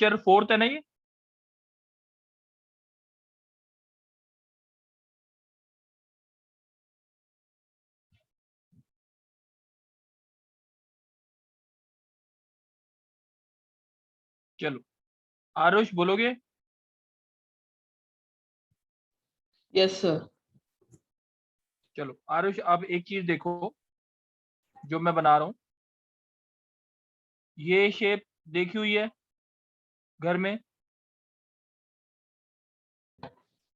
Lecture 4 है ना ये? चलो आरुष बोलोगे? Yes sir. चलो आरुष, अब एक चीज देखो जो मैं बना रहा हूं। ये शेप देखी हुई है घर में?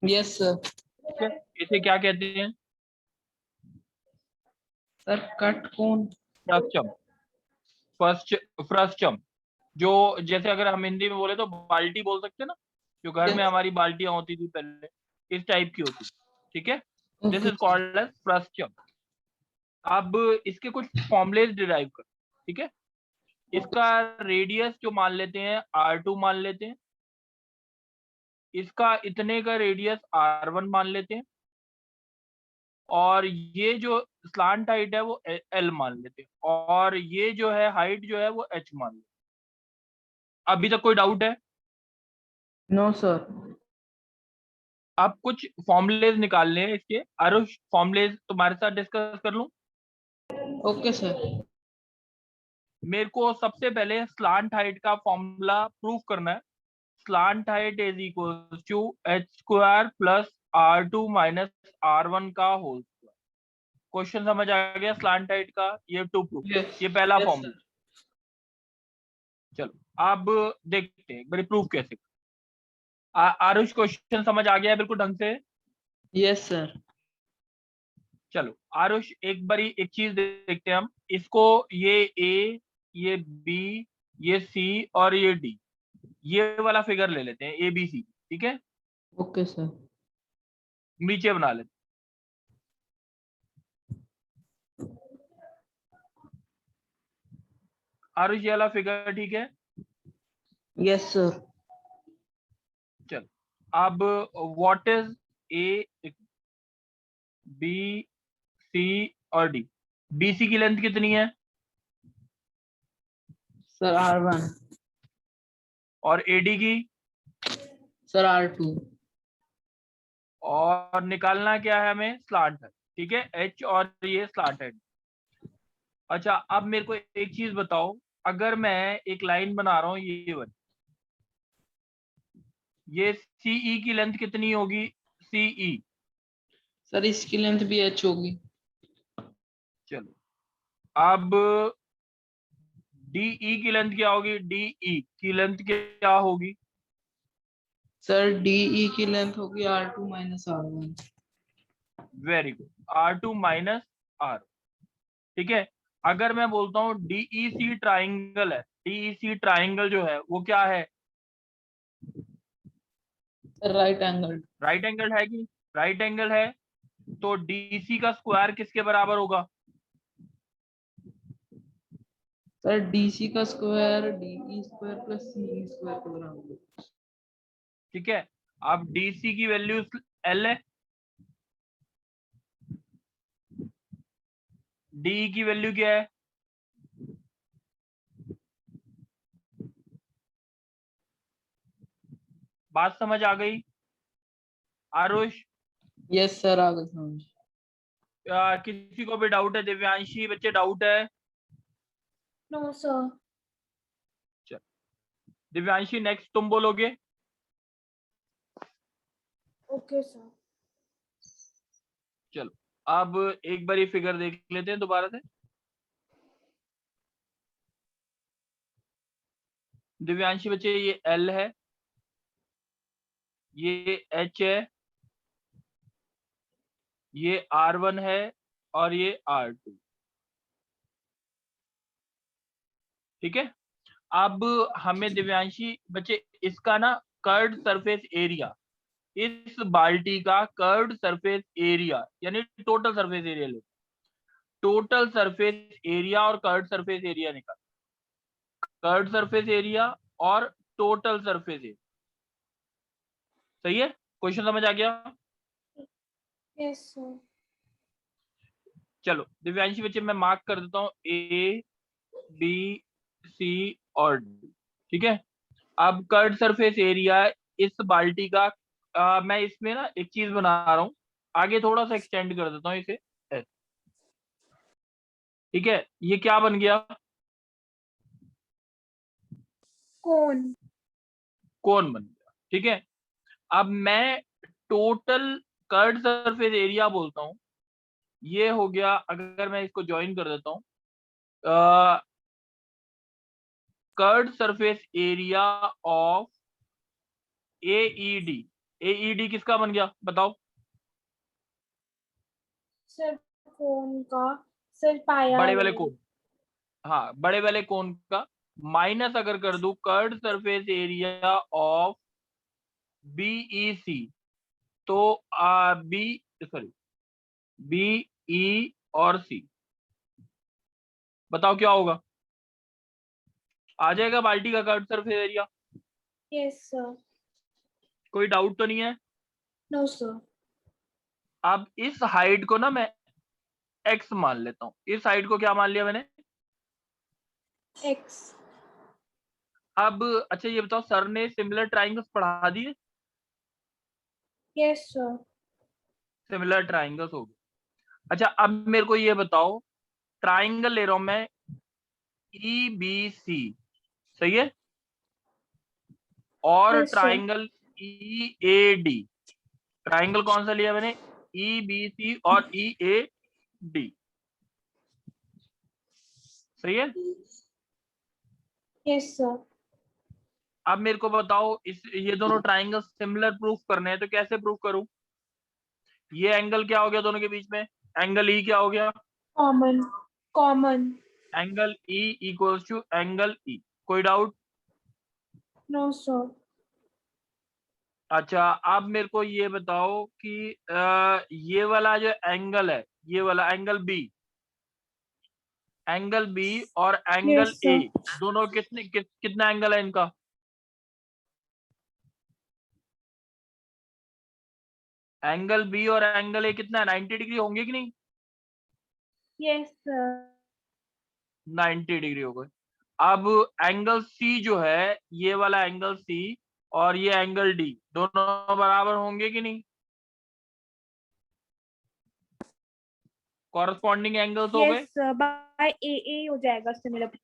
Yes sir. ठीक है, इसे क्या कहते हैं? सर कट कौन? फ्रस्टम। First frustum. जो जैसे अगर हम हिंदी में बोले तो बाल्टी बोल सकते हैं ना, जो घर में यस। हमारी बाल्टियां होती थी पहले, इस टाइप की होती। ठीक है, this okay. Is called as frustum. अब इसके कुछ फॉर्मुलेज डिराइव कर। ठीक है, इसका रेडियस जो मान लेते हैं R2 मान लेते हैं, इसका इतने का रेडियस R1 मान लेते हैं, और ये जो स्लांट हाइट है वो L मान लेते हैं, और ये जो है हाइट जो है वो H मान लेते हैं। अभी तक कोई डाउट है? No sir. अब कुछ फॉर्मुलेज निकालने हैं इसके। आरुष, फॉर्मुलेज तुम्हारे साथ डिस्कस कर लूं? Okay sir. मेरे को सबसे पहले स्लांट हाइट का फॉर्मूला प्रूफ करना है। Slant height is equal to H² plus R2 minus R1 का होल स्क्वायर। क्वेश्चन समझ आ गया स्लांट हाइट का? ये टू प्रूफ, यस। ये पहला यस फॉर्मूला। सर। चलो अब देखते हैं एक बार प्रूफ कैसे। आरुष, क्वेश्चन समझ आ गया है बिल्कुल ढंग से? Yes sir. चलो आरुष, एक बारी एक चीज देखते हैं हम इसको। ये A, ये B, ये C और ये D, ये वाला फिगर ले लेते हैं ABC। ठीक है, ओके सर। नीचे बना लेते हैं। आरुष, ये वाला फिगर ठीक है? Yes sir. चलो अब what is A, B, C और D? BC की लेंथ कितनी है सर R1। और AD की? Sir R2। और निकालना क्या है हमें? स्लांट है। ठीक है, H और ये स्लांट है। अच्छा, अब मेरे को एक चीज बताओ, अगर मैं एक लाइन बना रहा हूँ ये वाली, ये CE की लेंथ कितनी होगी? CE। सर इसकी लेंथ भी H होगी। चलो अब DE की लेंथ क्या होगी? DE की लेंथ क्या होगी? सर DE की लेंथ होगी R2 minus R1। Very good, R2 minus R। ठीक है, अगर मैं बोलता हूँ DEC ट्राइंगल है, DEC ट्राइंगल जो है वो क्या है? Sir right angle. Right angle है कि? राइट एंगल है, तो DC का स्क्वायर किसके बराबर होगा? सर DC का square DE square plus CE square के बराबर है। ठीक है, अब DC की वैल्यू L है, DE की वैल्यू क्या है? बात समझ आ गई आरुष? यस सर आगे समझ। किसी को भी डाउट है? दिव्यांशी, बच्चे डाउट है? No sir. चल दिव्यांशी, नेक्स्ट तुम बोलोगे। Okay sir. चलो अब एक बार ये फिगर देख लेते हैं दोबारा से। दिव्यांशी बच्चे, ये L है, ये H है, ये R1 है और ये R2। ठीक है, अब हमें दिव्यांशी बच्चे इसका ना कर्व्ड सरफेस एरिया, इस बाल्टी का कर्व्ड सरफेस एरिया यानी टोटल सरफेस एरिया ले, टोटल सरफेस एरिया और कर्व्ड सरफेस एरिया निकाल। कर्व्ड सरफेस एरिया और टोटल सरफेस एरिया। सही है, क्वेश्चन समझ आ गया? Yes sir. चलो दिव्यांशी बच्चे, मैं मार्क कर देता हूँ A, B, C और D। ठीक है, अब कर्ड सरफेस एरिया इस बाल्टी का, मैं इसमें ना एक चीज बना रहा हूँ, आगे थोड़ा सा एक्सटेंड कर देता हूँ इसे। ठीक है, ये क्या बन गया? कोन। कोन बन गया। ठीक है, अब मैं टोटल कर्ड सरफेस एरिया बोलता हूँ, ये हो गया। अगर मैं इसको ज्वाइन कर देता हूँ, curd surface area of AED. AED किसका बन गया बताओ? सर कोन का, सर पाया बड़े वाले है। कोन, हाँ बड़े वाले कोन का, माइनस अगर कर दूं curved surface area of BEC, तो बी सॉरी बीई और सी, बताओ क्या होगा? आ जाएगा बाल्टी का curved surface area? Yes sir. कोई डाउट तो नहीं है? No sir. अब इस हाइट को ना मैं एक्स मान लेता हूँ। इस हाइट को क्या मान लिया मैंने? एक्स। अब अच्छा ये बताओ, सर ने सिमिलर ट्राइंगल्स पढ़ा दिए? Yes sir. सिमिलर ट्राइंगल्स हो गए। अच्छा अब मेरे को ये बताओ, ट्राइंगल ले रहा हूं मैं EBC, सही है, और yes sir. Triangle EAD। Triangle कौन सा लिया मैंने? EBC और EAD, सही है। Yes sir. अब मेरे को बताओ, इस ये दोनों ट्राइंगल सिमिलर प्रूफ करने हैं तो कैसे प्रूफ करूं? ये एंगल क्या हो गया दोनों के बीच में? एंगल E क्या हो गया? Common. Common. Angle E equals to angle E। कोई डाउट? No sir. अच्छा अब मेरे को ये बताओ कि ये वाला जो एंगल है, ये वाला एंगल B, एंगल B और एंगल यस A, सर। दोनों कितना एंगल है इनका? एंगल B और एंगल A कितना है? 90 डिग्री होंगे कि नहीं? Yes sir. 90 डिग्री हो गए। अब एंगल C जो है, ये वाला एंगल C और ये एंगल D, दोनों बराबर होंगे कि नहीं? कॉरस्पॉन्डिंग एंगल्स हो यस गए। सर, बाय ए ए हो जाएगा similar. Yes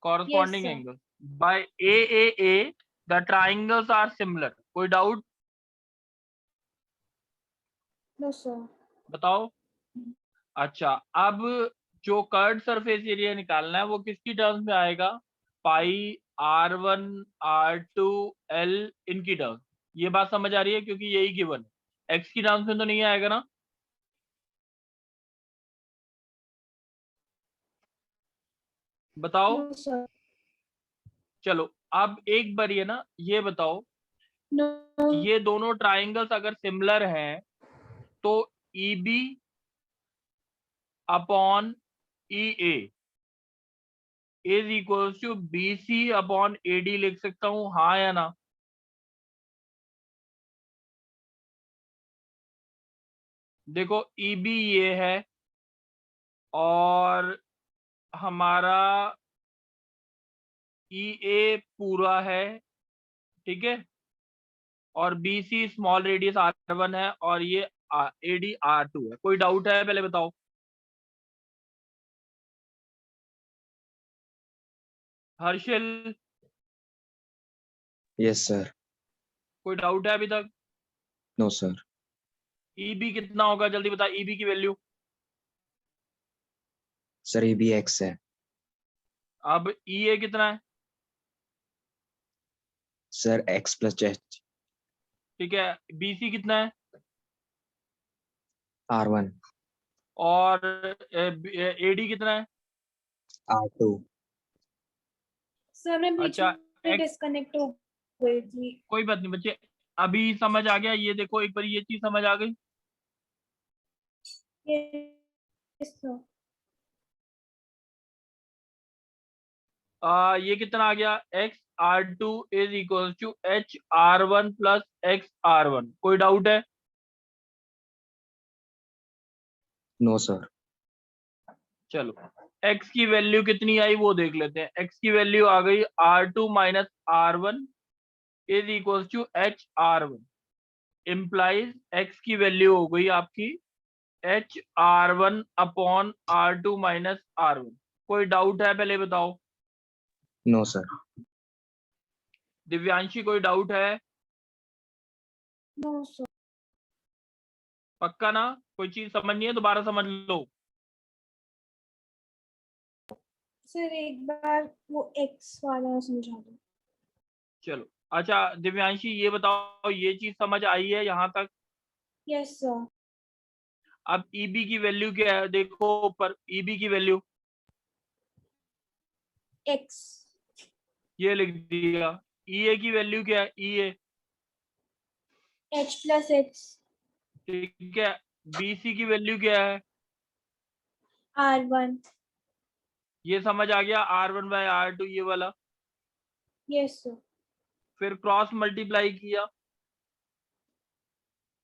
corresponding sir. Angle by AAA the triangles are similar. कोई डाउट? No sir. बताओ। अच्छा अब जो कर्ड सरफेस एरिया निकालना है वो किसकी टर्म्स में आएगा? पाई R1 R2 L, इनकी टर्म्स। ये बात समझ आ रही है? क्योंकि यही गिवन है, एक्स की टर्म्स में तो नहीं आएगा ना। बताओ। No sir. चलो अब एक बार ये ना ये बताओ, नो। ये दोनों ट्राइंगल्स अगर सिमिलर हैं तो EB upon EA is equals to BC upon AD लिख सकता हूं, हाँ या ना? देखो EB ये है और हमारा EA पूरा है, ठीक है, और BC स्मॉल रेडियस R1 है और ये AD R2 है। कोई डाउट है पहले बताओ? Harshil, yes sir. कोई डाउट है अभी तक? No sir. EB कितना होगा जल्दी बता, EB की वैल्यू। सर ये भी एक्स है। अब EA कितना है? Sir x plus H. ठीक है, BC कितना है? R1। और AD कितना है? R2। सर मैं बीच अच्छा में X, डिस्कनेक्ट हो गई थी। कोई बात नहीं बच्चे, अभी समझ आ गया। ये देखो एक बार ये चीज समझ आ गई। Yes sir. ये कितना आ गया? XR2 is equal to HR1 plus XR1। कोई डाउट है? No sir. चलो x की वैल्यू कितनी आई वो देख लेते हैं। x की वैल्यू आ गई R2 minus R1 is equal to HR1, implies x की वैल्यू हो गई आपकी HR1 upon R2 minus R1। कोई डाउट है पहले बताओ। No, sir. दिव्यांशी कोई डाउट है? No sir. पक्का ना? कोई चीज समझ नहीं है दोबारा समझ लो। सर एक बार वो एक्स वाला समझा दो। चलो अच्छा दिव्यांशी ये बताओ, ये चीज समझ आई है यहाँ तक? Yes sir. अब EB की वैल्यू क्या है देखो ऊपर, EB की वैल्यू एक्स। ये लिख दिया। EA की वैल्यू क्या है? EA H plus x. ठीक है। BC की वैल्यू क्या है? R1। ये समझ आ गया, R1 बाय R2 ये वाला। Yes sir. फिर क्रॉस मल्टीप्लाई किया,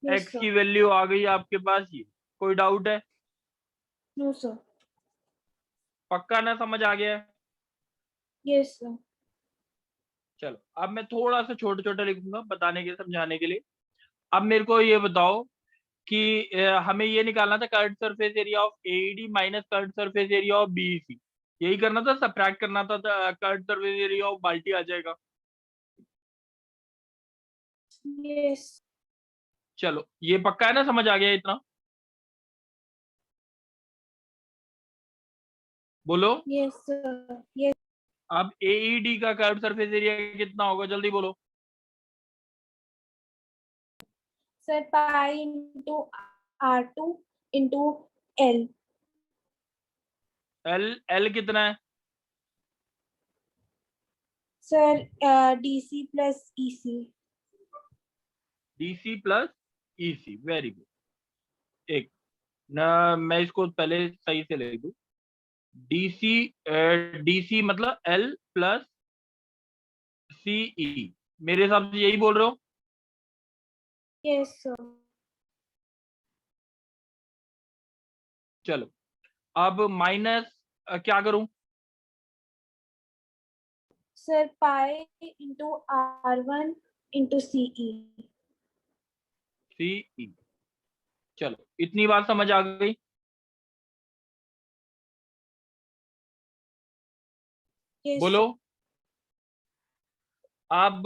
यस x की सर। वैल्यू आ गई आपके पास ये। कोई डाउट है? No sir. पक्का ना समझ आ गया है? Yes sir. चलो अब मैं थोड़ा सा छोटे छोटे लिखूंगा बताने के समझाने के लिए। अब मेरे को ये बताओ कि हमें ये निकालना था curved surface area of AED minus curved surface area of BEC। यही करना था, सबट्रैक्ट करना था, कर्व्ड सरफेस एरिया ऑफ बाल्टी आ जाएगा। यस। चलो ये पक्का है ना, समझ आ गया इतना? बोलो। Yes sir. यस। अब AED का कर्व्ड सरफेस एरिया कितना होगा, जल्दी बोलो। सर पाई into R2 into L। L कितना है? Sir DC plus EC। DC plus EC, very good. एक ना मैं इसको पहले सही से ले दूं। DC मतलब L प्लस CE, मेरे हिसाब से यही बोल रहे हो। Yes sir. चलो अब माइनस क्या करूं? Sir pi into R1 into CE। CE। चलो इतनी बात समझ आ गई। यस बोलो। अब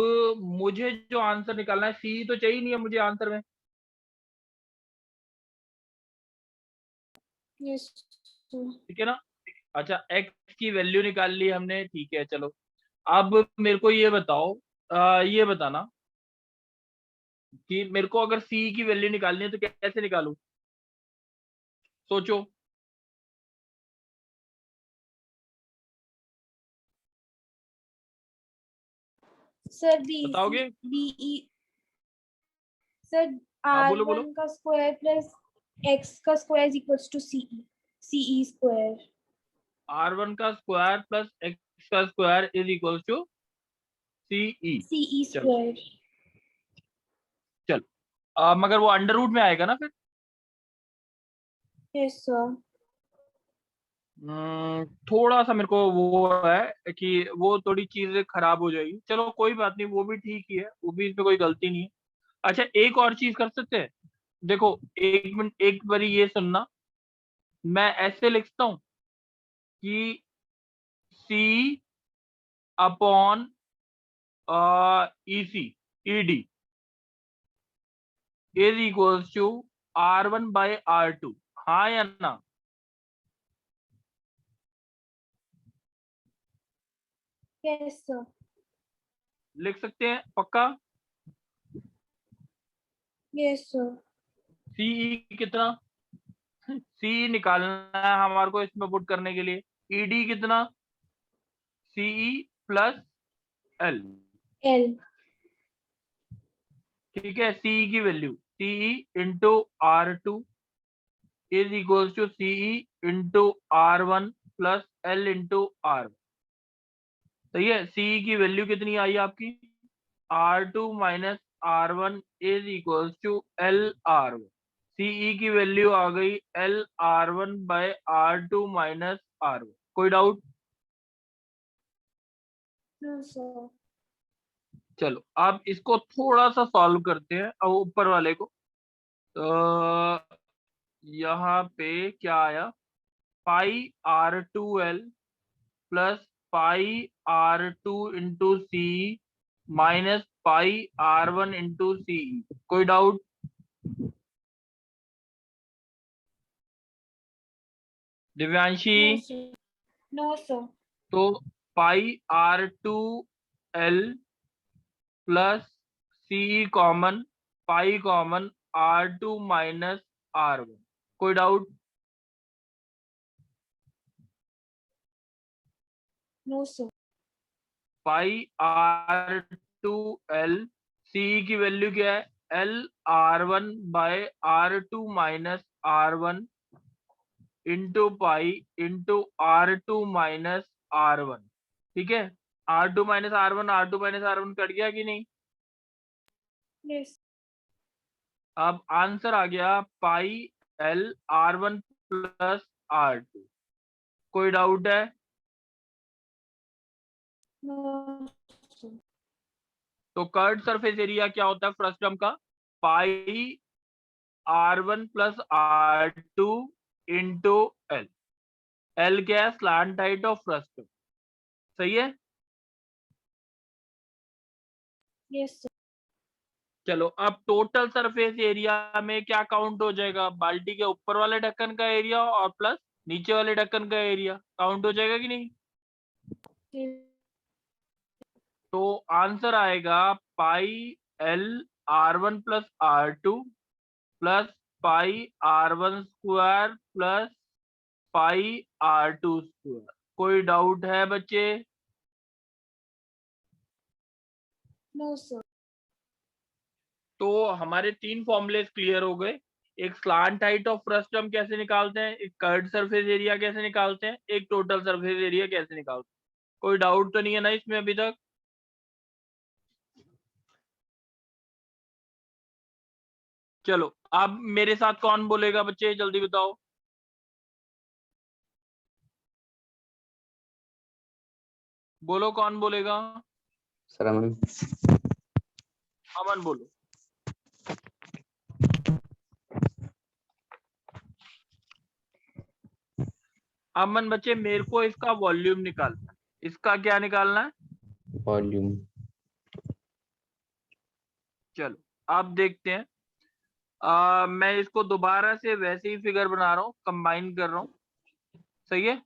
मुझे जो आंसर निकालना है, CE तो चाहिए नहीं है मुझे आंसर में। Yes sir. ठीक है ना? अच्छा x की वैल्यू निकाल ली हमने, ठीक है। चलो अब मेरे को ये बताओ, ये बताना कि मेरे को अगर CE की वैल्यू निकालनी है तो कैसे निकालूं? सोचो। सर बताओगे? BE। सर हाँ बोलो बोलो। R1 का स्क्वायर प्लस X का square is equals to CE square. R1 का स्क्वायर प्लस x का square is equal to CE। CE चलो स्क्वायर। चलो मगर वो अंडर रूट में आएगा ना फिर। Yes sir. थोड़ा सा मेरे को वो है कि वो थोड़ी चीजें खराब हो जाएगी। चलो कोई बात नहीं, वो भी ठीक ही है, वो भी इसमें कोई गलती नहीं है। अच्छा एक और चीज कर सकते हैं, देखो एक मिनट एक बारी ये सुनना। मैं ऐसे लिखता हूं कि C upon ED is equals to R1 by R2। हाँ या ना? Yes sir. लिख सकते हैं पक्का? Yes sir. CE कितना? CE निकालना है हमारे को इसमें पुट करने के लिए। ED कितना? CE plus L। L। ठीक है। CE की value CE into R2 is equals to CE into R1 plus L into R। सही है। CE की वैल्यू कितनी आई आपकी? R2 minus R1 is equals to LR1। CE की वैल्यू आ गई LR1 bye R2 minus R1। कोई डाउट? No, sir. चलो अब इसको थोड़ा सा सॉल्व करते हैं। अब ऊपर वाले को, तो यहाँ पे क्या आया, pi R2L plus pi R2 into C minus pi R1 into C. कोई doubt? Divyanshi? No, sir. No, sir. तो pi R2L plus C common, pi common, R2 minus R1। कोई doubt? No, sir. Pi R2L, C की value क्या है, L R1 by R2 minus R1 into pi into R2 minus R1। ठीक है, R2 minus R1, R2 minus R1 cut गया कि नहीं? Yes. अब आंसर आ गया पाई L R1 प्लस R2। कोई डाउट है? No, sir. तो कर्ड सरफेस एरिया क्या होता है फर्स्ट टर्म का, पाई R1 plus R2 into L। L क्या है, slant height of first term. सही है? Yes, sir. चलो अब टोटल सरफेस एरिया में क्या काउंट हो जाएगा, बाल्टी के ऊपर वाले ढक्कन का एरिया और प्लस नीचे वाले ढक्कन का एरिया काउंट हो जाएगा कि नहीं? Yes. तो आंसर आएगा पाई L R1 plus R2 plus pi R1 square plus pi R2 square. कोई डाउट है बच्चे? No, sir. तो हमारे तीन फॉर्मूलेस क्लियर हो गए। एक स्लांट हाइट ऑफ फ्रस्टम कैसे निकालते हैं, एक कर्ड सरफेस एरिया कैसे निकालते हैं, एक टोटल सरफेस एरिया कैसे निकालते हैं। कोई डाउट तो नहीं है ना इसमें अभी तक? चलो अब मेरे साथ कौन बोलेगा बच्चे, जल्दी बताओ। बोलो कौन बोलेगा? सर अमन। अमन बोलो। अमन बच्चे मेरे को इसका वॉल्यूम निकालना है। इसका क्या निकालना है? वॉल्यूम। चलो अब देखते हैं। मैं इसको दोबारा से वैसे ही फिगर बना रहा हूँ, कंबाइन कर रहा हूँ। सही है?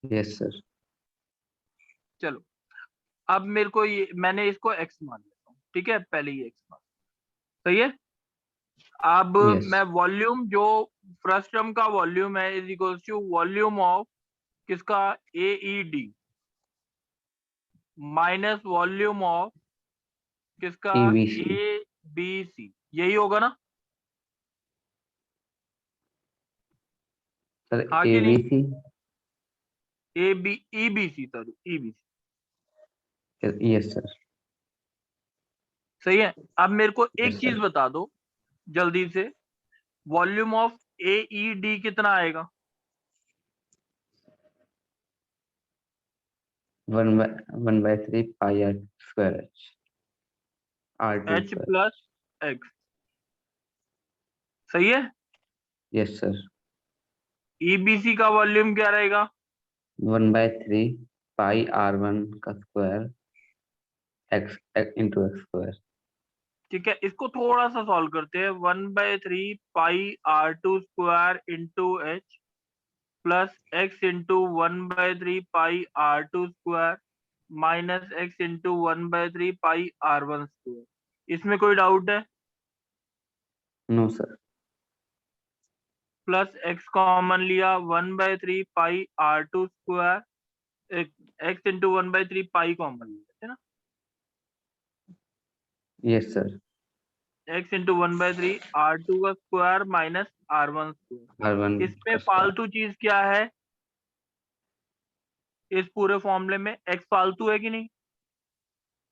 Yes sir. चलो अब मेरे को ये, मैंने इसको x मान लेता हूँ। ठीक है, पहले ही x मान। सही है? अब Yes. मैं वॉल्यूम, जो फर्स्ट टर्म का वॉल्यूम है, is equal to volume of किसका, AED माइनस वॉल्यूम ऑफ किसका, ABC। ABC। यही होगा ना? सर हाँ कि नहीं? ABC। EBC, sorry EBC। Yes sir. सही है? अब मेरे को एक Yes, चीज sir. बता दो जल्दी से, वॉल्यूम ऑफ AED कितना आएगा? 1/3 pi R square H R2 H square. Plus X। सही है? Yes sir. EBC का वॉल्यूम क्या रहेगा? 1/3 पाई R1 का square x into X square. ठीक है, इसको थोड़ा सा सॉल्व करते हैं। 1/3 pi R2 square into H plus x into 1/3 pi R2 square minus x into 1/3 pi R1 square. इसमें कोई डाउट है? No sir. Plus x common लिया, 1/3 pi R2 square, x into 1/3 pi common लिया है ना, yes sir. x into 1/3 R2 का square minus R1 square. R1 इसमें का स्क्वायर। फालतू चीज क्या है इस पूरे फॉर्मूले में? x फालतू है कि नहीं?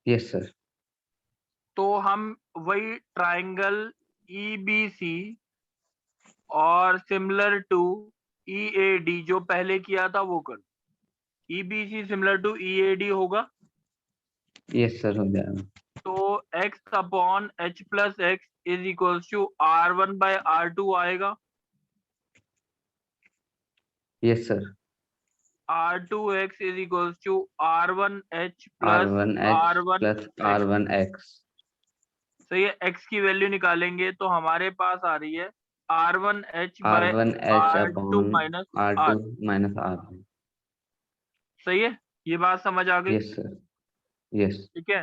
Yes sir. तो हम वही ट्राइंगल EBC और सिमिलर टू EAD जो पहले किया था वो कर। EBC सिमिलर टू EAD होगा, यस सर हो जाएगा। तो x upon h plus x is equals to R1 by R2 आएगा। Yes sir. R2x is equals to R1h plus R1h R1 plus R1x। तो ये x की वैल्यू निकालेंगे तो हमारे पास आ रही है R1h by R1h R2 upon minus R2 R। Minus R1। सही है, ये बात समझ आ गई? Yes sir. यस। ठीक है,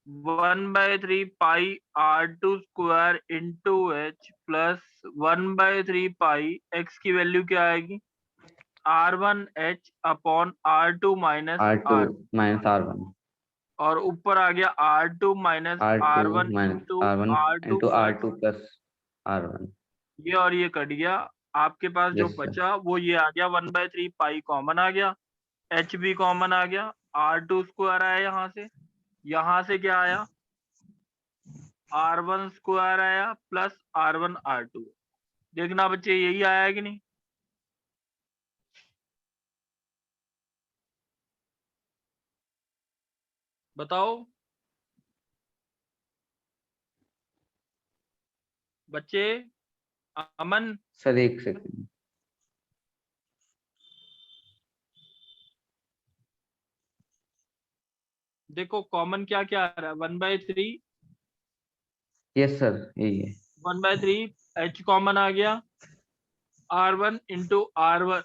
1/3 pi R2 square into h plus 1/3 pi x की वैल्यू क्या आएगी? R1h upon R2 minus R2 R, minus R1। और ऊपर आ गया R2 minus R2 R1 minus into R1 R2 into plus R2 plus R1। ये, और ये कट गया। आपके पास जो यस सर। बचा वो ये आ गया 1/3 पाई कॉमन आ गया, h भी कॉमन आ गया, R2 स्क्वायर आया यहाँ से क्या आया? R1 स्क्वायर आया प्लस R1 R2। देखना बच्चे यही आया है कि नहीं? बताओ बच्चे। अमन, सर एक सेकंड। देखो कॉमन क्या क्या आ रहा है? 1/3, यस सर यही है। 1/3 h कॉमन आ गया, R1 इंटू R1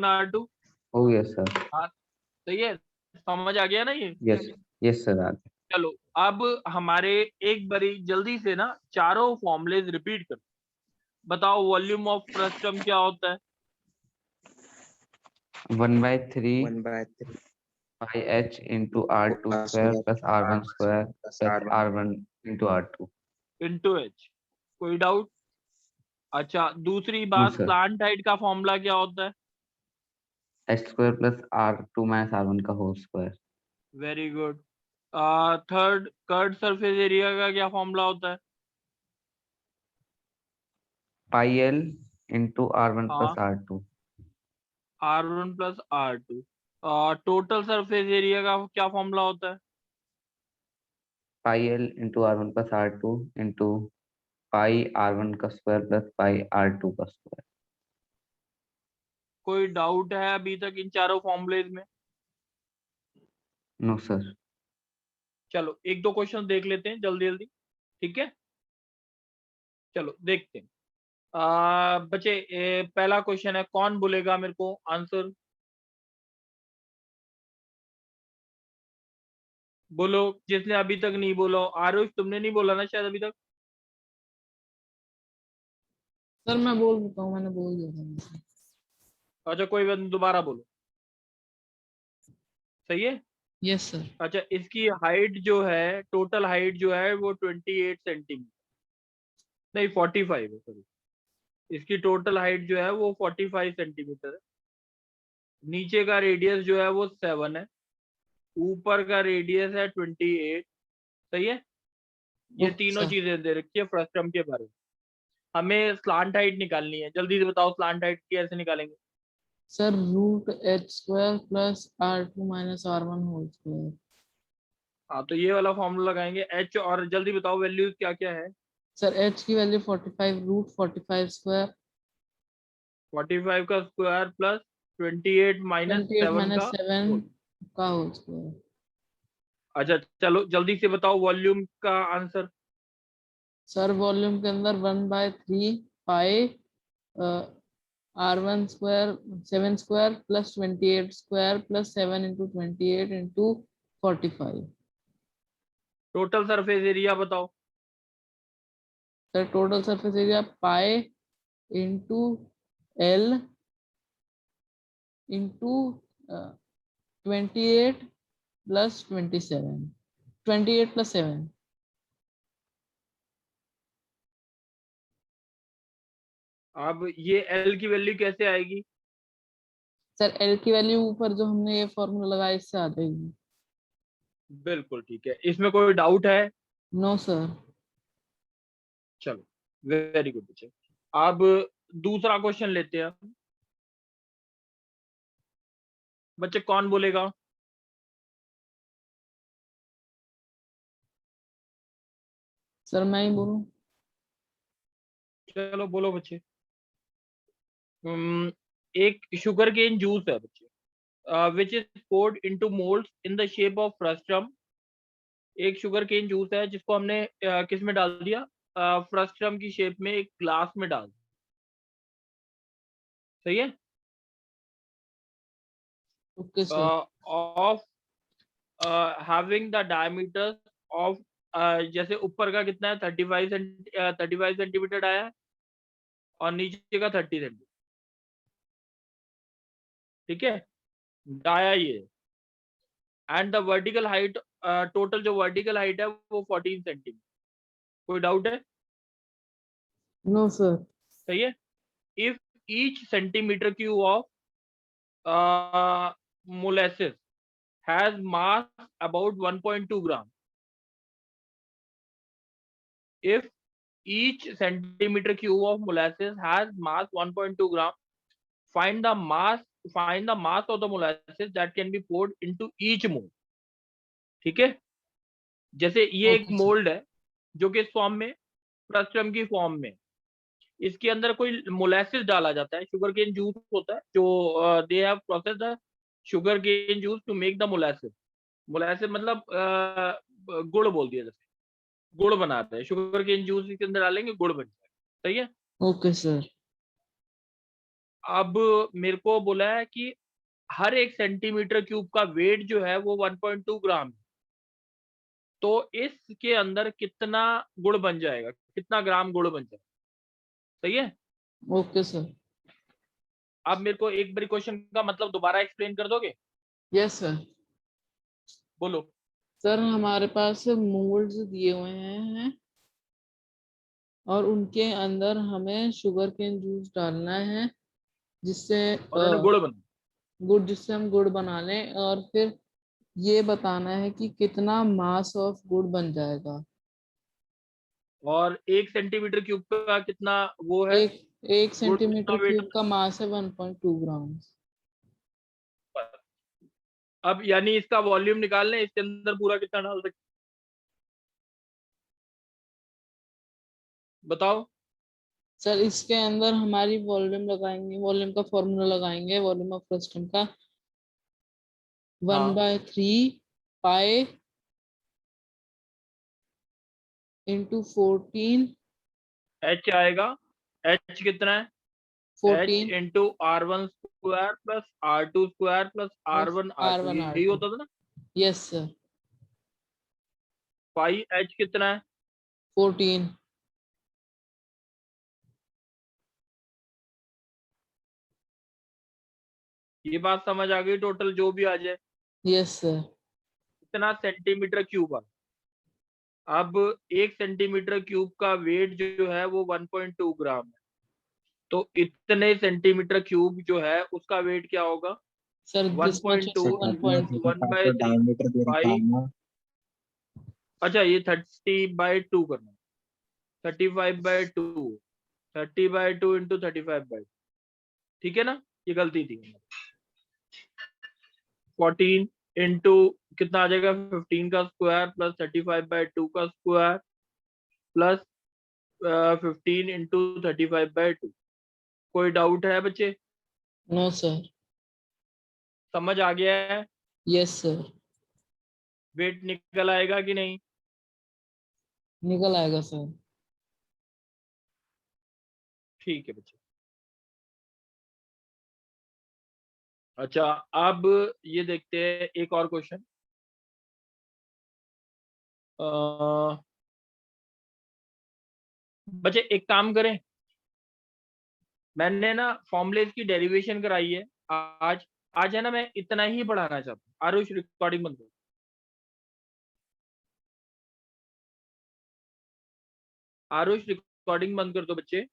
R2 हो गया सर। सही है, समझ आ गया ना ये? यस। यस सर आ गया। चलो अब हमारे एक बारी जल्दी से ना चारों फॉर्मूलेज रिपीट कर। बताओ वॉल्यूम ऑफ फ्रस्टम क्या होता है? 1/3 पाई h into R2 square plus R1 square plus R1 into R2। Into h। कोई डाउट? अच्छा, दूसरी नो बात, सर। प्लांट हाइट का फॉर्मूला क्या होता है? h square plus R2 minus R1 का whole square. Very good. Third, curved surface area का क्या फॉर्मूला होता है? पाई L इंटू R1 हाँ, plus R2। R1 plus R2। Total surface area का क्या फॉर्मूला होता है? पाई L into R1 plus R2 into pi R1 का स्क्वायर प्लस पाई R2 का स्क्वायर। कोई डाउट है अभी तक इन चारों फॉर्मूलेज में? No sir. चलो एक दो क्वेश्चन देख लेते हैं जल्दी जल्दी, ठीक है? चलो देखते हैं। बच्चे पहला क्वेश्चन है, कौन बोलेगा मेरे को आंसर? बोलो जिसने अभी तक नहीं बोला। आरुष तुमने नहीं बोला ना शायद अभी तक? सर मैं बोल देता हूँ, मैंने बोल दिया था। अच्छा कोई बात नहीं, दोबारा बोलो। सही है। Yes sir. अच्छा, इसकी हाइट जो है, टोटल हाइट जो है वो 28 सेंटीमीटर, नहीं 45 है, सॉरी। इसकी टोटल हाइट जो है वो 45 सेंटीमीटर है। नीचे का रेडियस जो है वो 7 है, ऊपर का रेडियस है 28। सही है। ये ओके तीनों सर। चीजें दे रखी है फ्रस्टम के बारे में। हमें स्लांट हाइट निकालनी है, जल्दी से बताओ स्लांट हाइट कैसे निकालेंगे? Sir root h square plus R2 minus R1 whole square. हाँ, तो ये वाला फॉर्मूला लगाएंगे एच, और जल्दी बताओ वैल्यूज क्या क्या है? सर h की वैल्यू 45 रूट 45 स्क्वायर 45 का स्क्वायर प्लस 28 माइनस 28 7 माइनस का 7 होल। का होल स्क्वायर। अच्छा चलो जल्दी से बताओ वॉल्यूम का आंसर। सर वॉल्यूम के अंदर 1/3 pi R1 square 7 square plus 28 square plus 7 into 28 into 45। Total surface area बताओ। Sir total surface area pi into L into 28 plus 27 28 plus 7। अब ये एल की वैल्यू कैसे आएगी? सर L की वैल्यू ऊपर जो हमने ये फॉर्मूला लगाया इससे आ जाएगी। बिल्कुल ठीक है, इसमें कोई डाउट है? No sir. चलो वेरी गुड बच्चे। अब दूसरा क्वेश्चन लेते हैं। बच्चे कौन बोलेगा? सर मैं ही बोलूं? चलो बोलो बच्चे। एक शुगर केन जूस है बच्चे, which is poured into molds in the shape of frustum। एक शुगर केन जूस है जिसको हमने किस में डाल दिया? फ्रस्टम की शेप में एक ग्लास में डाल दिया। सही है। Okay sir. Of having the diameter of, जैसे ऊपर का कितना है 35 सेंटीमीटर आया है और नीचे का 30 सेंटीमीटर। ठीक है, डाया ये। And the vertical height, total जो वर्टिकल हाइट है वो 14 सेंटीमीटर। कोई डाउट है? No sir. सही है। If each centimetre cube of molasses has mass about 1.2 gram, if each centimeter cube of molasses has mass 1.2 gram, find the mass of the molasses that can be poured into each mold। ठीक है, जैसे ये एक okay sir. Mould है जो कि इस form में, फ्रस्टम की फॉर्म में, इसके अंदर कोई मोलासिस डाला जाता है, शुगर केन जूस होता है जो they have process the sugar cane juice to make the molasses. Molasses मतलब गुड़ बोल दिया, जैसे गुड़ बना रहे हैं, शुगर केन जूस के अंदर डालेंगे गुड़ बन जाएगा। सही है। Okay sir. अब मेरे को बोला है कि हर एक सेंटीमीटर क्यूब का वेट जो है वो 1.2 ग्राम है, तो इसके अंदर कितना गुड़ बन जाएगा, कितना ग्राम गुड़ बन जाएगा। सही है। Okay sir. अब मेरे को एक बार क्वेश्चन का मतलब दोबारा एक्सप्लेन कर दोगे? Yes sir. बोलो। सर हमारे पास मोल्ड्स दिए हुए हैं और उनके अंदर हमें शुगर केन जूस डालना है जिससे उन्होंने गुड़ बना, गुड़, जिससे हम गुड़ बना लें, और फिर ये बताना है कि कितना मास ऑफ गुड़ बन जाएगा। और एक सेंटीमीटर क्यूब का कितना वो है, एक गुड़ कितना सेंटीमीटर वेट क्यूब का मास है 1.2 ग्राम। होता है। अब यानी इसका वॉल्यूम निकाल लें, इसके अंदर पूरा कितना डाल सकते, बताओ। सर इसके अंदर हमारी वॉल्यूम लगाएंगे, वॉल्यूम का फॉर्मूला लगाएंगे, वॉल्यूम ऑफ फ्रस्टम का हाँ 1/3 पाई इंटू 14। एच आएगा, एच कितना है? H 14 into R1 square plus R2 square plus plus R1 R2, R1 यही R2। होता था ना। Yes sir. पाई एच कितना है? 14। ये बात समझ आ गई, टोटल जो भी आ जाए यस सर। इतना सेंटीमीटर क्यूब आ। अब एक सेंटीमीटर क्यूब का वेट जो है वो 1.2 ग्राम है, तो इतने सेंटीमीटर क्यूब जो है उसका वेट क्या होगा? Sir this much 1.2 is into 1.2। 1/3 diameter दे रखा पाई। है ना। अच्छा ये 30/2 करना, 35/2, 30/2 इंटू 35/2। ठीक है ना, ये गलती थी। 14 इंटू कितना आ जाएगा, 15 का स्क्वायर प्लस 35/2 का स्क्वायर प्लस 15 इंटू 35/2। कोई डाउट है बच्चे? No sir. समझ आ गया है? Yes sir. वेट निकल आएगा कि नहीं? निकल आएगा सर। ठीक है बच्चे। अच्छा अब ये देखते हैं एक और क्वेश्चन। बच्चे एक काम करें, मैंने ना फॉर्मूलेस की डेरिवेशन कराई है आज। आज है ना, मैं इतना ही पढ़ाना चाहता हूँ। आरुष रिकॉर्डिंग बंद करो। आरुष रिकॉर्डिंग बंद कर दो बच्चे।